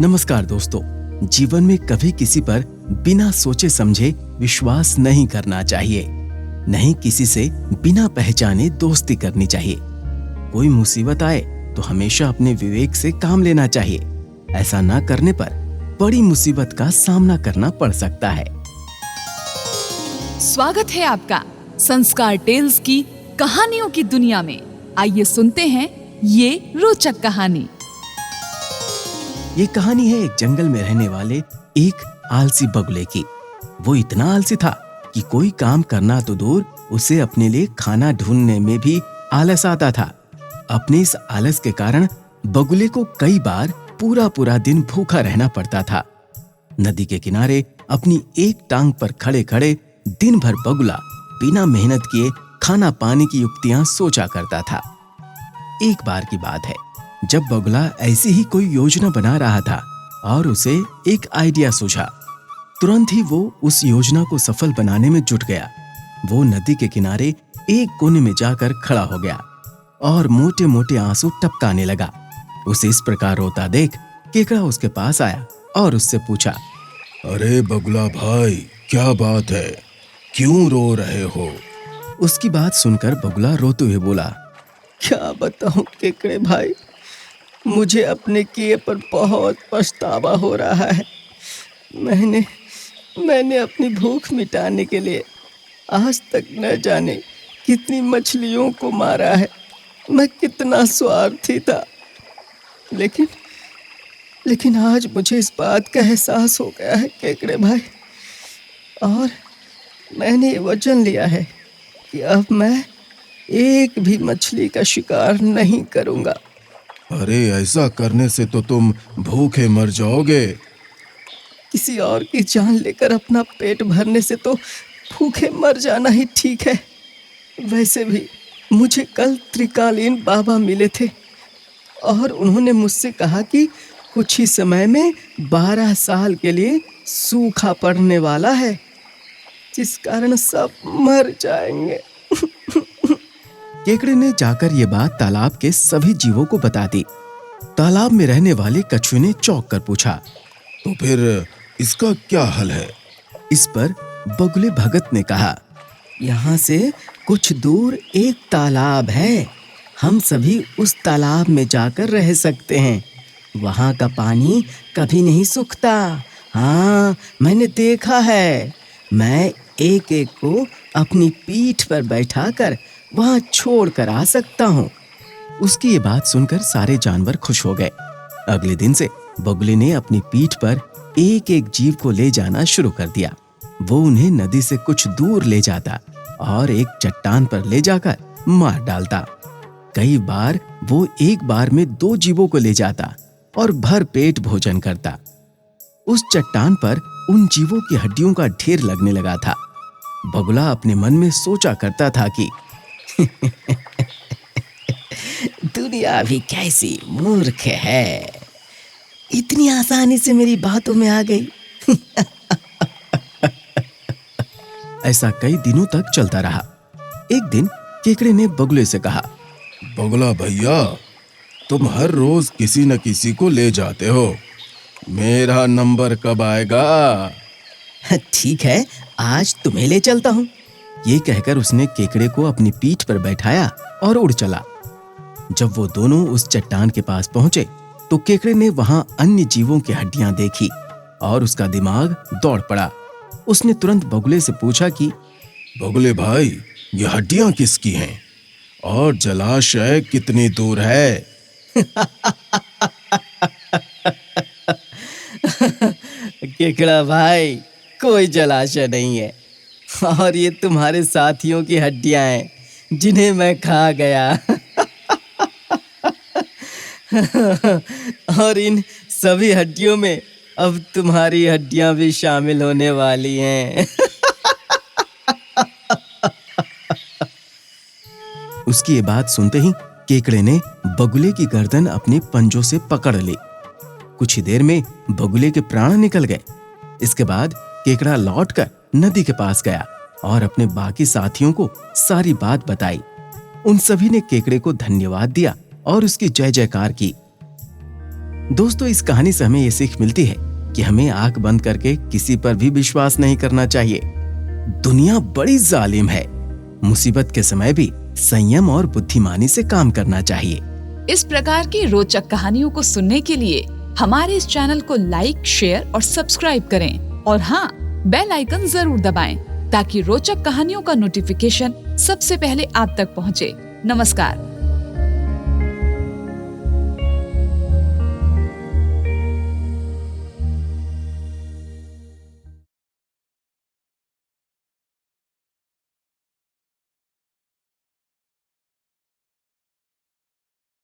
नमस्कार दोस्तों। जीवन में कभी किसी पर बिना सोचे समझे विश्वास नहीं करना चाहिए, नहीं किसी से बिना पहचाने दोस्ती करनी चाहिए। कोई मुसीबत आए तो हमेशा अपने विवेक से काम लेना चाहिए। ऐसा ना करने पर बड़ी मुसीबत का सामना करना पड़ सकता है। स्वागत है आपका संस्कार टेल्स की कहानियों की दुनिया में। आइए सुनते हैं ये रोचक कहानी। ये कहानी है एक जंगल में रहने वाले एक आलसी बगुले की। वो इतना आलसी था कि कोई काम करना तो दूर, उसे अपने लिए खाना ढूंढने में भी आलस आता था। अपने इस आलस के कारण बगुले को कई बार पूरा दिन भूखा रहना पड़ता था। नदी के किनारे अपनी एक टांग पर खड़े खड़े दिन भर बगुला बिना मेहनत किए खाना पाने की युक्तियां सोचा करता था। एक बार की बात है, जब बगुला ऐसी ही कोई योजना बना रहा था और उसे एक आइडिया सूझा। तुरंत ही वो उस योजना को सफल बनाने में जुट गया। वो नदी के किनारे एक कोने में जाकर खड़ा हो गया और मोटे मोटे आंसू टपकाने लगा। उसे इस प्रकार रोता देख केकड़ा उसके पास आया और उससे पूछा, अरे बगुला भाई, क्या बात है, क्यों रो रहे हो? उसकी बात सुनकर बगुला रोते हुए बोला, क्या बताऊं केकड़े भाई, मुझे अपने किए पर बहुत पछतावा हो रहा है। मैंने अपनी भूख मिटाने के लिए आज तक न जाने कितनी मछलियों को मारा है। मैं कितना स्वार्थी था, लेकिन आज मुझे इस बात का एहसास हो गया है केकड़े भाई, और मैंने ये वचन लिया है कि अब मैं एक भी मछली का शिकार नहीं करूंगा। अरे ऐसा करने से तो तुम भूखे मर जाओगे। किसी और की जान लेकर अपना पेट भरने से तो भूखे मर जाना ही ठीक है। वैसे भी मुझे कल त्रिकालीन बाबा मिले थे और उन्होंने मुझसे कहा कि कुछ ही समय में 12 साल के लिए सूखा पड़ने वाला है, जिस कारण सब मर जाएंगे। केकड़े ने जाकर ये बात तालाब के सभी जीवों को बता दी। तालाब में रहने वाले कछुए ने चौंक कर पूछा, तो फिर इसका क्या हल है? इस पर बगुले भगत ने कहा, यहाँ से कुछ दूर एक तालाब है, हम सभी उस तालाब में जाकर रह सकते हैं। वहाँ का पानी कभी नहीं सूखता। हाँ, मैंने देखा है। मैं एक एक को अपनी पीठ पर बैठाकर वहाँ छोड़ कर आ सकता हूँ। उसकी ये बात सुनकर सारे जानवर खुश हो गए। अगले दिन से बगुले ने अपनी पीठ पर एक एक जीव को ले जाना शुरू कर दिया। वो उन्हें नदी से कुछ दूर ले जाता और एक चट्टान पर ले जाकर मार डालता। कई बार वो एक बार में 2 जीवों को ले जाता और भर पेट भोजन करता। उस चट्टान पर उन जीवों की हड्डियों का ढेर लगने लगा था। बगुला अपने मन में सोचा करता था कि दुनिया भी कैसी मूर्ख है, इतनी आसानी से मेरी बातों में आ गई। ऐसा कई दिनों तक चलता रहा। एक दिन केकड़े ने बगुले से कहा, बगुला भैया, तुम हर रोज किसी न किसी को ले जाते हो, मेरा नंबर कब आएगा? ठीक है, आज तुम्हें ले चलता हूँ। ये कहकर उसने केकड़े को अपनी पीठ पर बैठाया और उड़ चला। जब वो दोनों उस चट्टान के पास पहुंचे तो केकड़े ने वहां अन्य जीवों की हड्डियां देखी और उसका दिमाग दौड़ पड़ा। उसने तुरंत बगुले से पूछा कि बगुले भाई, ये हड्डियां किसकी हैं और जलाशय कितनी दूर है? केकड़ा भाई, कोई जलाशय नहीं है और ये तुम्हारे साथियों की हड्डियां हैं जिन्हें मैं खा गया। और इन सभी हड्डियों में अब तुम्हारी हड्डियां भी शामिल होने वाली हैं। उसकी ये बात सुनते ही केकड़े ने बगुले की गर्दन अपने पंजों से पकड़ ली। कुछ ही देर में बगुले के प्राण निकल गए। इसके बाद केकड़ा लौटकर नदी के पास गया और अपने बाकी साथियों को सारी बात बताई। उन सभी ने केकड़े को धन्यवाद दिया और उसकी जय जयकार की। दोस्तों, इस कहानी से हमें ये सीख मिलती है कि हमें आंख बंद करके किसी पर भी विश्वास नहीं करना चाहिए। दुनिया बड़ी जालिम है। मुसीबत के समय भी संयम और बुद्धिमानी से काम करना चाहिए। इस प्रकार की रोचक कहानियों को सुनने के लिए हमारे इस चैनल को लाइक, शेयर और सब्सक्राइब करें और हाँ, बेल आइकन जरूर दबाएं ताकि रोचक कहानियों का नोटिफिकेशन सबसे पहले आप तक पहुँचे। नमस्कार।